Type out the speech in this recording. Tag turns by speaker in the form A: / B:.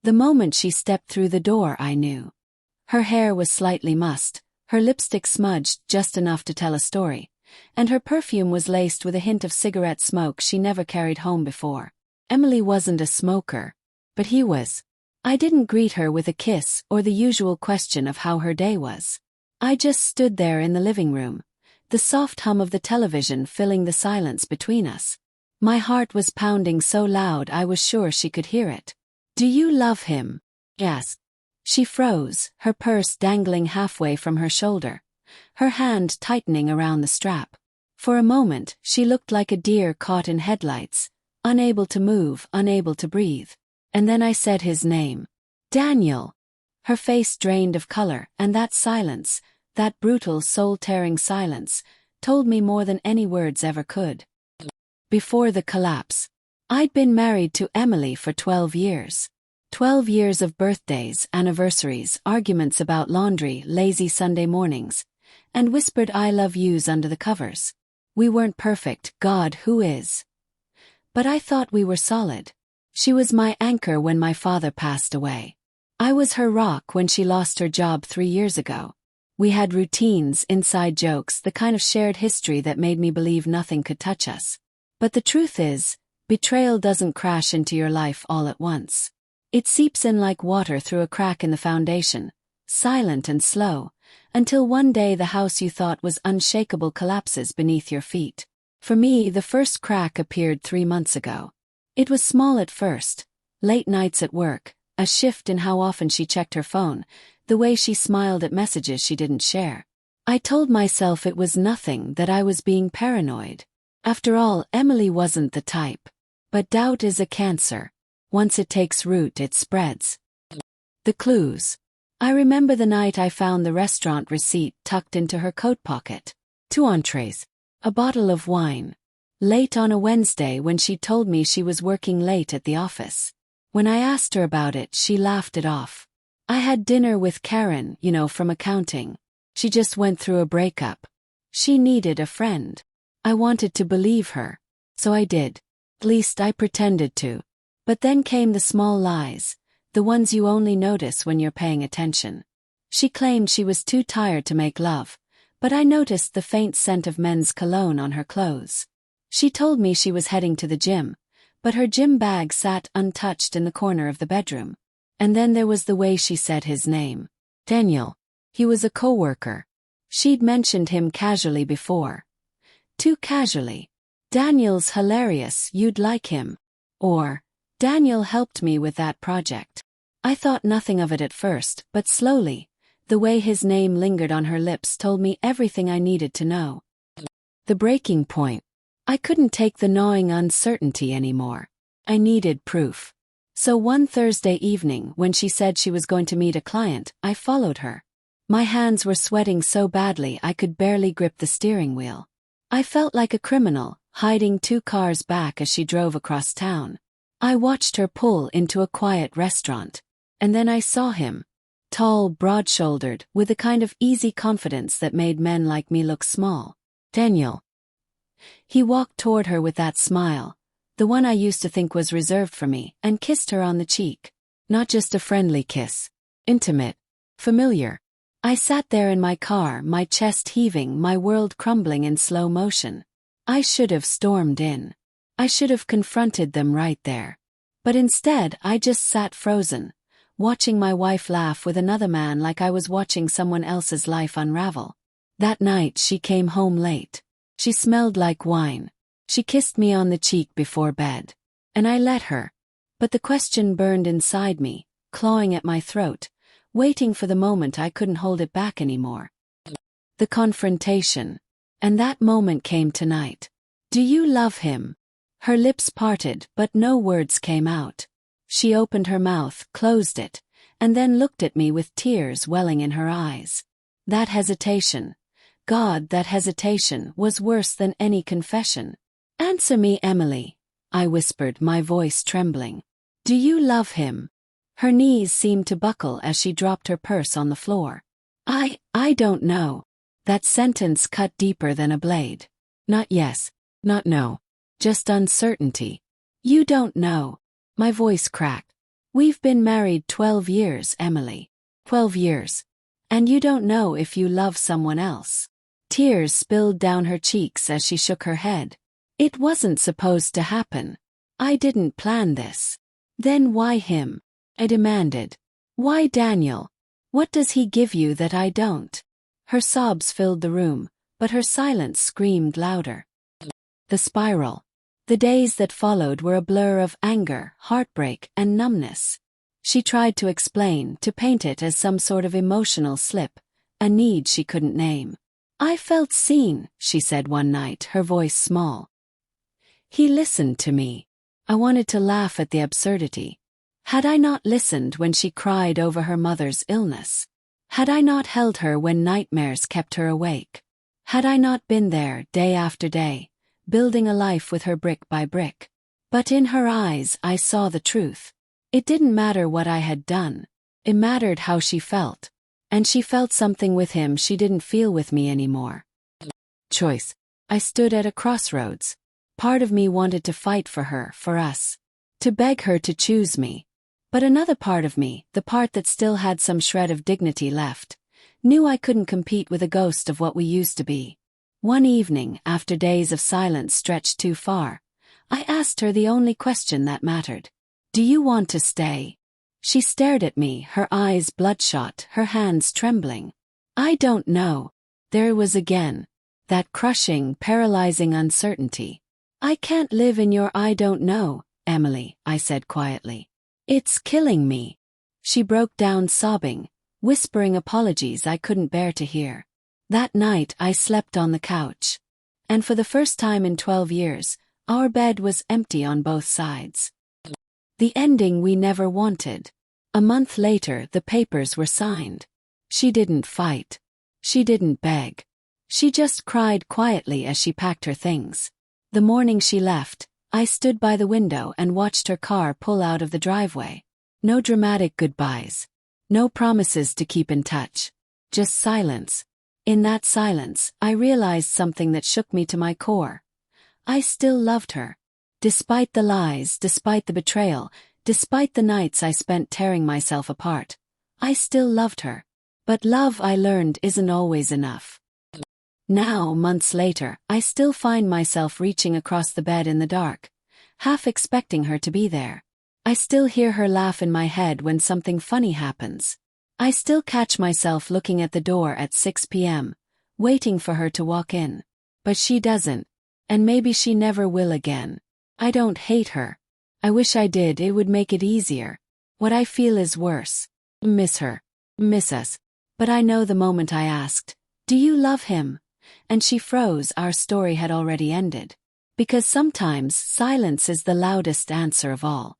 A: The moment she stepped through the door, I knew. Her hair was slightly mussed, her lipstick smudged just enough to tell a story, and her perfume was laced with a hint of cigarette smoke she never carried home before. Emily wasn't a smoker, but he was. I didn't greet her with a kiss or the usual question of how her day was. I just stood there in the living room, the soft hum of the television filling the silence between us. My heart was pounding so loud I was sure she could hear it. "Do you love him?" I asked. She froze, her purse dangling halfway from her shoulder, her hand tightening around the strap. For a moment, she looked like a deer caught in headlights, unable to move, unable to breathe. And then I said his name. "Daniel." Her face drained of color, and that silence, that brutal, soul-tearing silence, told me more than any words ever could. Before the collapse, I'd been married to Emily for 12 years. 12 years of birthdays, anniversaries, arguments about laundry, lazy Sunday mornings, and whispered I love yous under the covers. We weren't perfect, God, who is? But I thought we were solid. She was my anchor when my father passed away. I was her rock when she lost her job 3 years ago. We had routines, inside jokes, the kind of shared history that made me believe nothing could touch us. But the truth is, betrayal doesn't crash into your life all at once. It seeps in like water through a crack in the foundation, silent and slow, until one day the house you thought was unshakable collapses beneath your feet. For me, the first crack appeared 3 months ago. It was small at first, late nights at work, a shift in how often she checked her phone, the way she smiled at messages she didn't share. I told myself it was nothing, that I was being paranoid. After all, Emily wasn't the type. But doubt is a cancer. Once it takes root, it spreads. The clues. I remember the night I found the restaurant receipt tucked into her coat pocket. 2 entrees. A bottle of wine. Late on a Wednesday when she told me she was working late at the office. When I asked her about it, she laughed it off. I had dinner with Karen, from accounting. She just went through a breakup. She needed a friend. I wanted to believe her. So I did. At least I pretended to. But then came the small lies, the ones you only notice when you're paying attention. She claimed she was too tired to make love, but I noticed the faint scent of men's cologne on her clothes. She told me she was heading to the gym, but her gym bag sat untouched in the corner of the bedroom. And then there was the way she said his name. Daniel. He was a coworker. She'd mentioned him casually before. Too casually. "Daniel's hilarious, you'd like him." Or, "Daniel helped me with that project." I thought nothing of it at first, but slowly, the way his name lingered on her lips told me everything I needed to know. The breaking point. I couldn't take the gnawing uncertainty anymore. I needed proof. So one Thursday evening, when she said she was going to meet a client, I followed her. My hands were sweating so badly I could barely grip the steering wheel. I felt like a criminal, hiding 2 cars back as she drove across town. I watched her pull into a quiet restaurant. And then I saw him. Tall, broad-shouldered, with the kind of easy confidence that made men like me look small. Daniel. He walked toward her with that smile, the one I used to think was reserved for me, and kissed her on the cheek. Not just a friendly kiss. Intimate. Familiar. I sat there in my car, my chest heaving, my world crumbling in slow motion. I should have stormed in. I should have confronted them right there. But instead, I just sat frozen, watching my wife laugh with another man like I was watching someone else's life unravel. That night she came home late. She smelled like wine. She kissed me on the cheek before bed. And I let her. But the question burned inside me, clawing at my throat, waiting for the moment I couldn't hold it back anymore. The confrontation. And that moment came tonight. "Do you love him?" Her lips parted, but no words came out. She opened her mouth, closed it, and then looked at me with tears welling in her eyes. That hesitation. God, that hesitation was worse than any confession. "Answer me, Emily," I whispered, my voice trembling. "Do you love him?" Her knees seemed to buckle as she dropped her purse on the floor. I don't know." That sentence cut deeper than a blade. Not yes, not no. Just uncertainty. "You don't know." My voice cracked. We've been married 12 years, Emily. 12 years. And you don't know if you love someone else. Tears spilled down her cheeks as she shook her head. It wasn't supposed to happen. I didn't plan this. Then why him? I demanded. Why Daniel? What does he give you that I don't? Her sobs filled the room, but her silence screamed louder. The spiral. The days that followed were a blur of anger, heartbreak, and numbness. She tried to explain, to paint it as some sort of emotional slip, a need she couldn't name. I felt seen, she said one night, her voice small. He listened to me. I wanted to laugh at the absurdity. Had I not listened when she cried over her mother's illness? Had I not held her when nightmares kept her awake? Had I not been there day after day, building a life with her brick by brick? But in her eyes I saw the truth. It didn't matter what I had done. It mattered how she felt. And she felt something with him she didn't feel with me anymore. Choice. I stood at a crossroads. Part of me wanted to fight for her, for us. To beg her to choose me. But another part of me, the part that still had some shred of dignity left, knew I couldn't compete with a ghost of what we used to be. One evening, after days of silence stretched too far, I asked her the only question that mattered. Do you want to stay? She stared at me, her eyes bloodshot, her hands trembling. I don't know. There it was again. That crushing, paralyzing uncertainty. I can't live in your I don't know, Emily, I said quietly. It's killing me. She broke down sobbing, whispering apologies I couldn't bear to hear. That night I slept on the couch. And for the first time in 12 years, our bed was empty on both sides. The ending we never wanted. A month later the papers were signed. She didn't fight. She didn't beg. She just cried quietly as she packed her things. The morning she left, I stood by the window and watched her car pull out of the driveway. No dramatic goodbyes. No promises to keep in touch. Just silence. In that silence, I realized something that shook me to my core. I still loved her. Despite the lies, despite the betrayal, despite the nights I spent tearing myself apart, I still loved her. But love, I learned, isn't always enough. Now, months later, I still find myself reaching across the bed in the dark, half expecting her to be there. I still hear her laugh in my head when something funny happens. I still catch myself looking at the door at 6 p.m., waiting for her to walk in. But she doesn't. And maybe she never will again. I don't hate her. I wish I did, it would make it easier. What I feel is worse. Miss her. Miss us. But I know the moment I asked, "Do you love him?" And she froze, our story had already ended. Because sometimes silence is the loudest answer of all.